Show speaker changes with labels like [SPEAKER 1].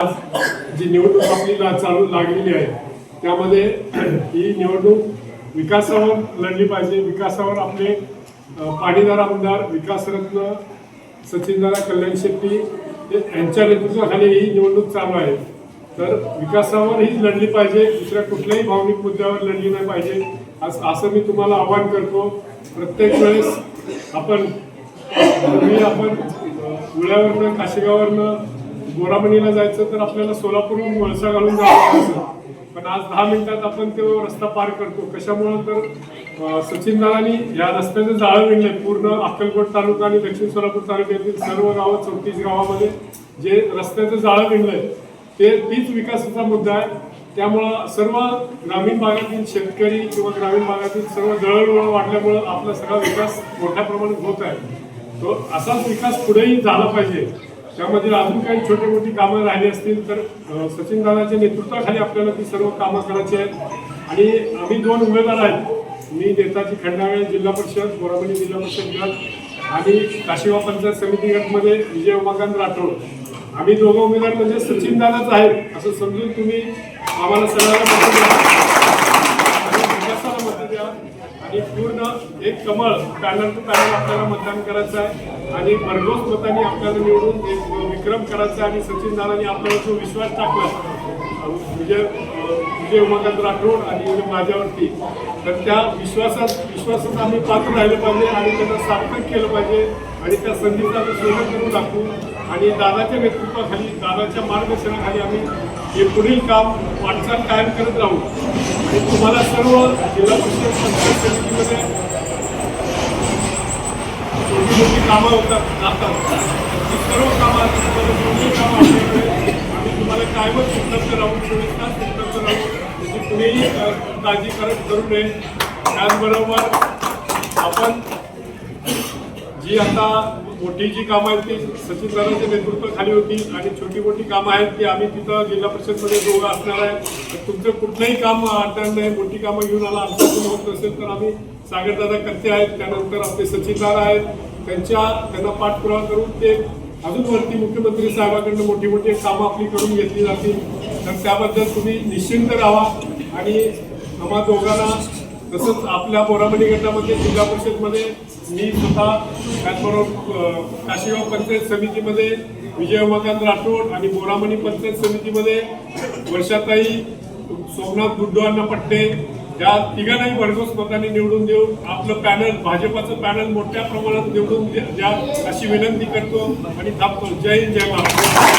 [SPEAKER 1] जी निवडणूक आपली चालू लागलेली आहे त्यामध्ये ही निवडणूक विकासावर लढली पाहिजे। विकासावर आपले पाणीदार आमदार विकासरत्न सचिनदादा कल्याण शेट्टी यांच्या नेतृत्वाखाली ही निवडणूक चालू आहे। तर विकासावर ही लढली पाहिजे, दुसऱ्या कुठल्याही भावनिक मुद्द्यावर लढली नाही पाहिजे असं मी तुम्हाला आवाहन करतो। प्रत्येक वेळेस आपण उळ्यावरनं काशीगाववरनं गोरामणीला जायचं तर आपल्याला सोलापूरहून वळसा घालून जावं लागतं, पण आज 10 मिनिटात आपण तो रस्ता पार करतो। कशामुळे तर सचिनदादांनी या रस्त्याचं जाळं विणलंय। पूर्ण अक्कलकोट तालुका आणि दक्षिण सोलापूर तालुक्यातील सर्व गावं 34 गावामध्ये जे रस्त्याचं जाळं विणलंय तीच विकासाचा मुद्दा आहे। त्यामुळं सर्व ग्रामीण भागातील शेतकरी किंवा ग्रामीण भागातील सर्व दळणवळण वाढल्यामुळं आपला सगळा विकास मोठ्या प्रमाणात होत आहे। तो असाच विकास पुढेही झाला पाहिजे। त्यामध्ये अजून काही छोटी मोठी कामं राहिली असतील तर सचिनदादाच्या नेतृत्वाखाली आपल्याला ती सर्व कामं करायची आहेत। आणि आम्ही 2 उमेदवार आहेत, मी नेताजी खंडागळे जिल्हा परिषद गोरामणी जिल्हा परिषद गट आणि काशीगाव पंचायत समिती गटमध्ये विजय उमाकांत राठोड। आम्ही दोघं उमेदवार म्हणजे सचिनदादाच आहेत असं समजून तुम्ही आम्हाला सगळ्यांना मत द्या आणि विकासाला मत द्या आणि पूर्ण एक कमळ पॅनल टू पॅनल आपल्याला मतदान करायचं आहे आणि भरघोस मतांनी आपल्याला निवडून एक विक्रम करायचा आहे। आणि सचिनदादांनी आपल्याला जो विश्वास टाकला विजय उमाकांत राठोड आणि माझ्यावरती, तर त्या विश्वासात आम्ही पात्र राहिलं पाहिजे आणि त्यांना सार्थक केलं पाहिजे आणि त्या संधीचं आम्ही सोनं करून दाखवू आणि दादाच्या नेतृत्वाखाली दादाच्या मार्गदर्शनाखाली आम्ही हे पुढील काम वाटचाल कायम करत राहू। आणि तुम्हाला सर्व जिल्हा परिषद पंचायत समितीमध्ये छोटी मोठी कामं जातात, ती सर्व कामं आम्ही तुम्हाला कायमच उपलब्ध राहू, 24 तास उपलब्ध राहू, त्याची कुणीही काळजी करू नये। त्याचबरोबर आपण जी आता मोठी जी कामं आहेत ती सचिनदादांच्या नेतृत्वाखाली होती आणि छोटी मोठी कामं आहेत ती आम्ही तिथं जिल्हा परिषदमध्ये दोघं असणार आहे। तुमचं कुठलंही काम अडचण नाही, मोठी कामं घेऊन आला आमच्याकडून होत नसेल तर आम्ही सागरदादा कत्ते आहेत, त्यानंतर आपले सचिनदादा आहेत, त्यांना पाठपुरावा करून ते अजून वरती मुख्यमंत्री साहेबांकडून मोठी मोठी कामं आपली करून घेतली जातील। तर त्याबद्दल तुम्ही निश्चिंत राहा आणि आम्हा दोघांना तसंच आपल्या गोरामणी गटामध्ये जिल्हा परिषदमध्ये मी स्वतः त्याचबरोबर काशीगाव पंचायत समितीमध्ये विजय उमाकांत राठोड आणि गोरामणी पंचायत समितीमध्ये वर्षाताई सोमनाथ गुड्डू पट्टे या तिघांनाही भरघोस मतांनी निवडून देऊन आपलं पॅनल भाजपाचं पॅनल मोठ्या प्रमाणात निवडून द्या अशी विनंती करतो आणि थांबतो। जय हिंद, जय महाराष्ट्र।